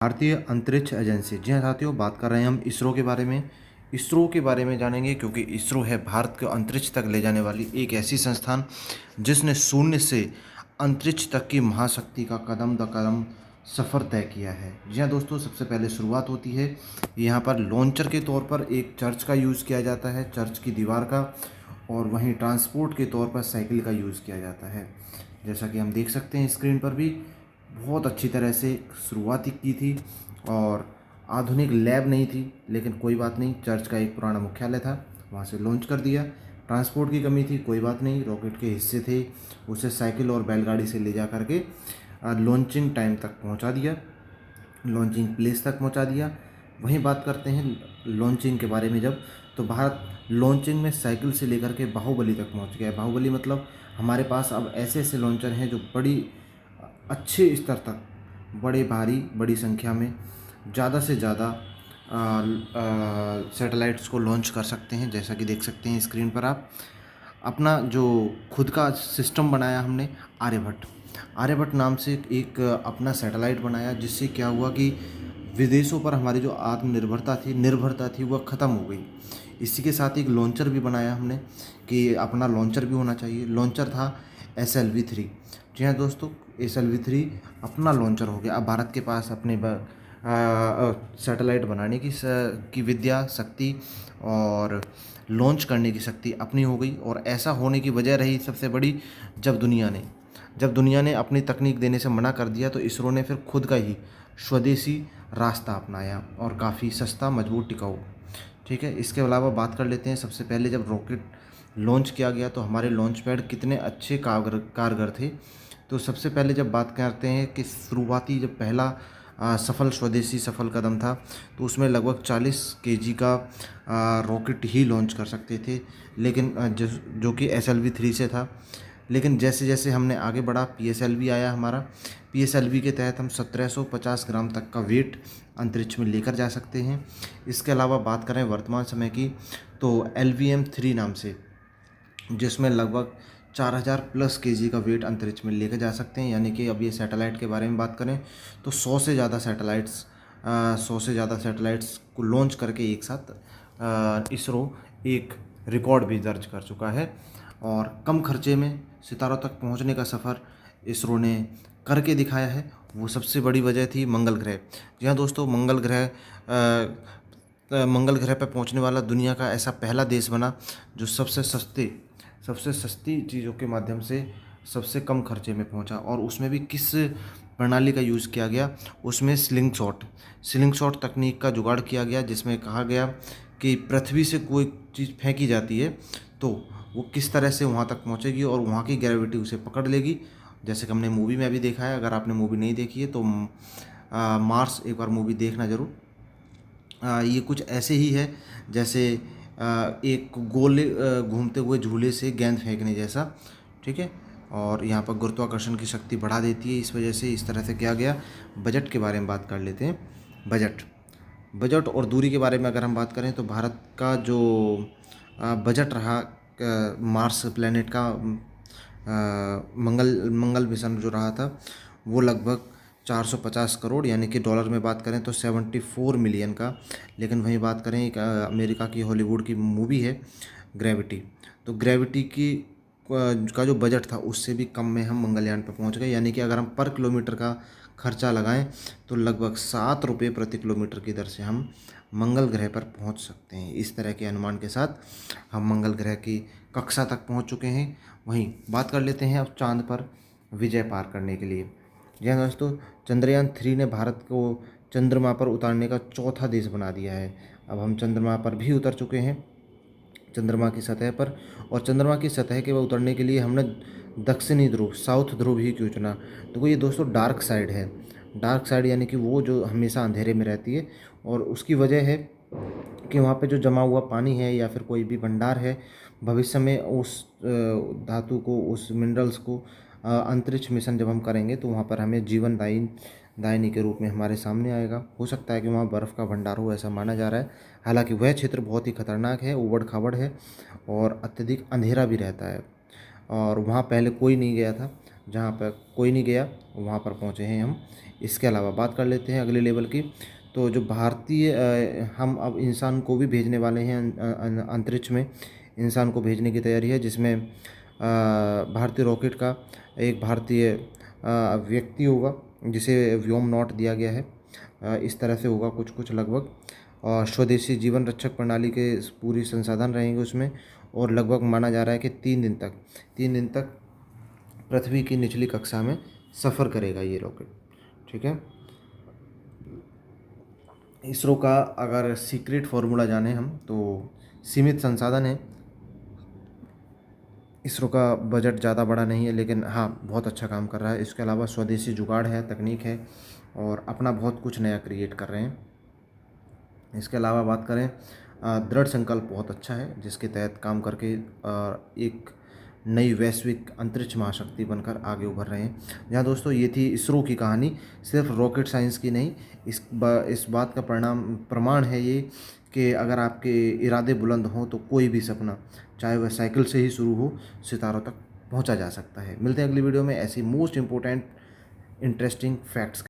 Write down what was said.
भारतीय अंतरिक्ष एजेंसी। जी हाँ साथियों, बात कर रहे हैं हम इसरो के बारे में। इसरो के बारे में जानेंगे क्योंकि इसरो है भारत को अंतरिक्ष तक ले जाने वाली एक ऐसी संस्थान जिसने शून्य से अंतरिक्ष तक की महाशक्ति का कदम द कदम सफ़र तय किया है। जी हाँ दोस्तों, सबसे पहले शुरुआत होती है यहाँ पर लॉन्चर के तौर पर एक चर्च का यूज़ किया जाता है, चर्च की दीवार का, और वहीं ट्रांसपोर्ट के तौर पर साइकिल का यूज़ किया जाता है। जैसा कि हम देख सकते हैं स्क्रीन पर भी, बहुत अच्छी तरह से शुरुआत की थी और आधुनिक लैब नहीं थी, लेकिन कोई बात नहीं, चर्च का एक पुराना मुख्यालय था, वहाँ से लॉन्च कर दिया। ट्रांसपोर्ट की कमी थी, कोई बात नहीं, रॉकेट के हिस्से थे, उसे साइकिल और बैलगाड़ी से ले जा करके लॉन्चिंग टाइम तक पहुँचा दिया, लॉन्चिंग प्लेस तक पहुँचा दिया। वहीं बात करते हैं लॉन्चिंग के बारे में जब, तो भारत लॉन्चिंग में साइकिल से लेकर के बाहुबली तक पहुँच गया है। बाहुबली मतलब हमारे पास अब ऐसे ऐसे लॉन्चर हैं जो बड़ी अच्छे स्तर तक, बड़े भारी, बड़ी संख्या में, ज़्यादा से ज़्यादा सैटेलाइट्स को लॉन्च कर सकते हैं। जैसा कि देख सकते हैं स्क्रीन पर आप, अपना जो खुद का सिस्टम बनाया हमने, आर्यभट्ट। आर्यभट्ट नाम से एक अपना सैटेलाइट बनाया, जिससे क्या हुआ कि विदेशों पर हमारी जो आत्मनिर्भरता थी, निर्भरता थी, वह ख़त्म हो गई। इसी के साथ एक लॉन्चर भी बनाया हमने कि अपना लॉन्चर भी होना चाहिए। लॉन्चर था SLV-3। जी हाँ दोस्तों, SLV-3 अपना लॉन्चर हो गया। अब भारत के पास अपने सैटेलाइट बनाने की विद्या, शक्ति और लॉन्च करने की शक्ति अपनी हो गई। और ऐसा होने की वजह रही सबसे बड़ी, जब दुनिया ने अपनी तकनीक देने से मना कर दिया, तो इसरो ने फिर खुद का ही स्वदेशी रास्ता अपनाया, और काफ़ी सस्ता, मजबूत, टिकाऊ। ठीक है, इसके अलावा बात कर लेते हैं, सबसे पहले जब रॉकेट लॉन्च किया गया तो हमारे लॉन्च पैड कितने अच्छे कारगर थे। तो सबसे पहले जब बात करते हैं कि शुरुआती जब पहला स्वदेशी सफल कदम था, तो उसमें लगभग 40 kg का रॉकेट ही लॉन्च कर सकते थे, लेकिन जो कि SLV-3 से था। लेकिन जैसे जैसे हमने आगे बढ़ा, PSLV आया हमारा। PSLV के तहत हम 1750 ग्राम तक का वेट अंतरिक्ष में लेकर जा सकते हैं। इसके अलावा बात करें वर्तमान समय की, तो LVM-3 नाम से, जिसमें लगभग 4000 प्लस kg का वेट अंतरिक्ष में लेकर जा सकते हैं। यानी कि अब ये सैटेलाइट के बारे में बात करें तो 100 से ज़्यादा सैटेलाइट्स को लॉन्च करके एक साथ इसरो एक रिकॉर्ड भी दर्ज कर चुका है। और कम खर्चे में सितारों तक पहुंचने का सफ़र इसरो ने करके दिखाया है। वो सबसे बड़ी वजह थी मंगल ग्रह। जी हाँ दोस्तों, मंगल ग्रह पर पहुंचने वाला दुनिया का ऐसा पहला देश बना जो सबसे सस्ती चीज़ों के माध्यम से सबसे कम खर्चे में पहुंचा। और उसमें भी किस प्रणाली का यूज़ किया गया, उसमें स्लिंग शॉट तकनीक का जुगाड़ किया गया, जिसमें कहा गया कि पृथ्वी से कोई चीज़ फेंकी जाती है तो वो किस तरह से वहाँ तक पहुँचेगी और वहाँ की ग्रेविटी उसे पकड़ लेगी। जैसे कि हमने मूवी में अभी देखा है। अगर आपने मूवी नहीं देखी है तो मार्स एक बार मूवी देखना ज़रूर। ये कुछ ऐसे ही है जैसे एक गोले घूमते हुए झूले से गेंद फेंकने जैसा। ठीक है, और यहाँ पर गुरुत्वाकर्षण की शक्ति बढ़ा देती है। इस वजह से इस तरह से किया गया। बजट के बारे में बात कर लेते हैं। बजट और दूरी के बारे में अगर हम बात करें तो भारत का जो बजट रहा मार्स प्लैनेट का, मंगल मिशन जो रहा था, वो लगभग 450 करोड़, यानी कि डॉलर में बात करें तो 74 मिलियन का। लेकिन वहीं बात करें, एक अमेरिका की हॉलीवुड की मूवी है ग्रेविटी, तो ग्रेविटी का जो बजट था उससे भी कम में हम मंगलयान पर पहुंच गए। यानी कि अगर हम पर किलोमीटर का खर्चा लगाएं तो लगभग 7 रुपये प्रति किलोमीटर की दर से हम मंगल ग्रह पर पहुंच सकते हैं। इस तरह के अनुमान के साथ हम मंगल ग्रह की कक्षा तक पहुंच चुके हैं। वहीं बात कर लेते हैं अब चांद पर विजय पार करने के लिए। जी हाँ दोस्तों, चंद्रयान-3 ने भारत को चंद्रमा पर उतारने का चौथा देश बना दिया है। अब हम चंद्रमा पर भी उतर चुके हैं, चंद्रमा की सतह पर। और चंद्रमा की सतह के उतरने के लिए हमने दक्षिणी ध्रुव, साउथ ध्रुव ही क्यों चुना? तो ये दोस्तों डार्क साइड है। डार्क साइड यानी कि वो जो हमेशा अंधेरे में रहती है, और उसकी वजह है कि वहाँ पे जो जमा हुआ पानी है या फिर कोई भी भंडार है, भविष्य में उस धातु को, उस मिनरल्स को अंतरिक्ष मिशन जब हम करेंगे तो वहाँ पर हमें जीवन दायिनी के रूप में हमारे सामने आएगा। हो सकता है कि वहाँ बर्फ़ का भंडार हो, ऐसा माना जा रहा है। हालांकि वह क्षेत्र बहुत ही खतरनाक है, उबड़ खाबड़ है और अत्यधिक अंधेरा भी रहता है, और वहाँ पहले कोई नहीं गया था। जहाँ पर कोई नहीं गया वहाँ पर पहुँचे हैं हम। इसके अलावा बात कर लेते हैं अगले लेवल की। तो जो भारतीय हम अब इंसान को भी भेजने वाले हैं अंतरिक्ष में, इंसान को भेजने की तैयारी है, जिसमें भारतीय रॉकेट का एक भारतीय व्यक्ति होगा जिसे व्योम नॉट दिया गया है। इस तरह से होगा कुछ कुछ लगभग। और स्वदेशी जीवन रक्षक प्रणाली के पूरी संसाधन रहेंगे उसमें। और लगभग माना जा रहा है कि 3 दिन तक पृथ्वी की निचली कक्षा में सफ़र करेगा ये रॉकेट। ठीक है। इसरो का अगर सीक्रेट फार्मूला जाने हम तो सीमित संसाधन है। इसरो का बजट ज़्यादा बड़ा नहीं है, लेकिन हाँ बहुत अच्छा काम कर रहा है। इसके अलावा स्वदेशी जुगाड़ है, तकनीक है, और अपना बहुत कुछ नया क्रिएट कर रहे हैं। इसके अलावा बात करें, दृढ़ संकल्प बहुत अच्छा है, जिसके तहत काम करके एक नई वैश्विक अंतरिक्ष महाशक्ति बनकर आगे उभर रहे हैं। जहाँ दोस्तों ये थी इसरो की कहानी, सिर्फ रॉकेट साइंस की नहीं। इस बात का प्रमाण है ये कि अगर आपके इरादे बुलंद हों तो कोई भी सपना, चाहे वह साइकिल से ही शुरू हो, सितारों तक पहुंचा जा सकता है। मिलते हैं अगली वीडियो में ऐसी मोस्ट इम्पोर्टेंट इंटरेस्टिंग फैक्ट्स